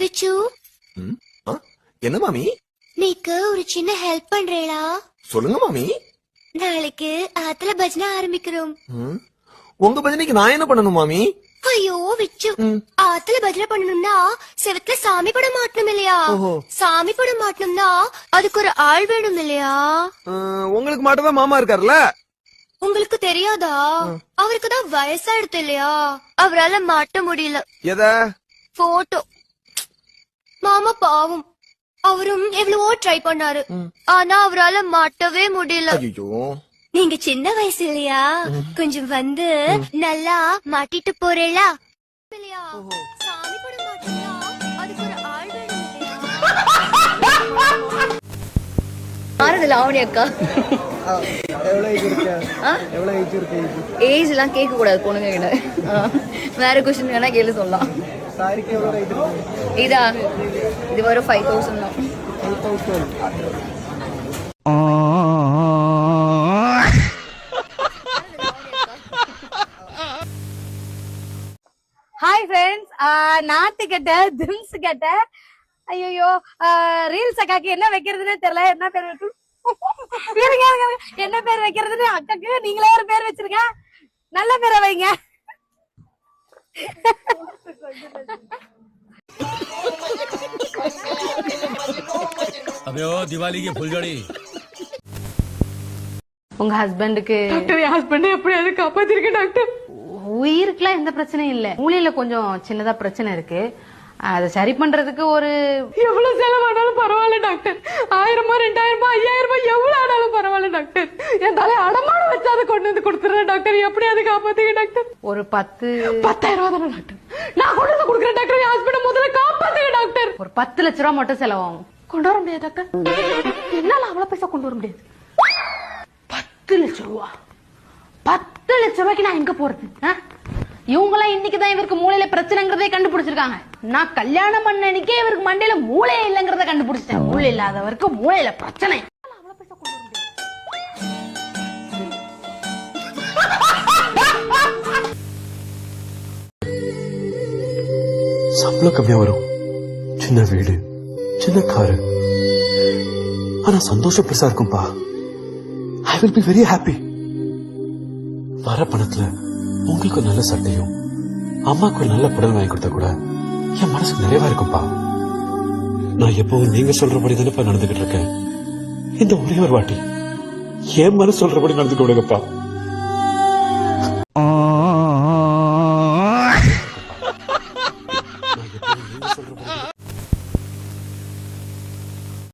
விச்சு, ம், ஆ, என்ன மாமி? நீக்கு ஒரு சின்ன ஹெல்ப் பண்றேளா? சொல்லுங்க மாமி. நாளைக்கு ஆத்துல பஜனை ஆரம்பிக்கிறோம். ம், உங்க பஜனைக்கு நான் என்ன பண்ணணும் மாமி? ஐயோ விச்சு, ஆத்துல பஜனை பண்ணணும்னா செவத்துல சாமி படம் மாட்டணும் இல்லையா? ஓஹோ. சாமி படம் மாட்டணும்னா அதுக்கு ஒரு ஆள் வேணும் இல்லையா? உங்களுக்கு மாட்டவே மாமா இருக்காருல்ல. உங்களுக்கு தெரியாதா? அவருக்கு தான் வயசாயிடுது இல்லையா? அவரால மாட்ட முடியல. எத? போட்டோ. மாமா பாவம், அவரும் எவ்வளவோ ட்ரை பண்ணாரு, ஆனா அவரால மாட்டவே முடியல. ஐயோ, நீங்க சின்ன வயசு இல்லையா? கொஞ்சம் வந்து நல்லா மாட்டிட்டு போறேளா? இல்லையா? சாமி படம் மாட்டணும்னா அதுக்கு ஒரு ஆள் வேணும் இல்லையா? மாறுது லாவணி அக்கா. ஏஜ் எல்லாம் கேட்க கூடாது பொண்ணுங்க கிட்ட. வேற கொஸ்டின் வேணா கேள்வி சொல்லலாம். இதா இது வரும் 5000 தான். ஹாய் ஃப்ரெண்ட்ஸ், நாட்டு கட்ட திம்ஸ் கட்ட ஐயோ ரீல்ஸ் அக்காக்கு என்ன வைக்கிறதுன்னு தெரியல. என்ன பேர் வைக்கணும்? இருங்க, என்ன பேர் வைக்கிறதுன்னு அக்காக்கு நீங்களே ஒரு பேர் வச்சிருங்க. நல்ல பேரை வைங்க. अबे ओ दिवाली की फुलझड़ी. உங்க ஹஸ்பண்டுக்கு டாக்டர், என் ஹஸ்பண்ட் எப்படியாவது காப்பாத்திருக்கேன் டாக்டர். உயிருக்குலாம் எந்த பிரச்சனையும் இல்ல, மூளையில கொஞ்சம் சின்னதா பிரச்சனை இருக்கு. அதை சரி பண்றதுக்கு ஒரு எவ்வளவு செலவானாலும் பரவாயில்ல டாக்டர். 1000 2000 5000 எவ்வளவு ஆனாலும் பரவாயில்ல டாக்டர். என் தலை அடமான வச்சு அதை கொண்டு வந்து கொடுத்துறேன் டாக்டர். எப்படியாவது காப்பாத்துங்க டாக்டர். ஒரு 10,000 ரூபா தானே டாக்டர்? நான் கொண்டு வந்து கொடுக்குறேன் டாக்டர். என் ஹஸ்பண்ட் முதல்ல காப்பாத்துங்க டாக்டர். ஒரு 10 லட்ச ரூபா மட்டும் செலவாகும். கொண்டு வர முடியாது டாக்டர். என்னால அவ்வளவு பைசா கொண்டு வர முடியாது. 10 லட்ச ரூபா 10 லட்ச ரூபாய்க்கு நான் எங்க போறது? இவங்கெல்லாம் இன்னைக்குதான் இவருக்கு மூளையில பிரச்சனைங்கிறதே கண்டுபிடிச்சிருக்காங்க. நான் கல்யாணம் பண்ண அன்னைக்கே இவருக்கு மண்டையில மூளையே இல்லைங்கிறத கண்டுபிடிச்சிட்டேன். மூளை இல்லாதவருக்கு மூளையில பிரச்சனை. சம்பளம் கம்மியா வரும், சின்ன வீடு, சின்ன காரு, ஆனா சந்தோஷம் பெருசா இருக்கும்பா. I will be very happy. வர பணத்துல உங்களுக்கு நல்ல சட்டையும் அம்மாக்கு ஒரு நல்ல புடவை வாங்கி கொடுத்தா கூட என் மனசுக்கு நிறைவா இருக்கும்பா. நான் எப்பவும் நீங்க சொல்றபடி தானப்பா நடந்துகிட்டு இருக்கேன். இந்த ஒரே ஒரு வாட்டி என் மனசு சொல்றபடி நடந்துக்க விடுங்கப்பா.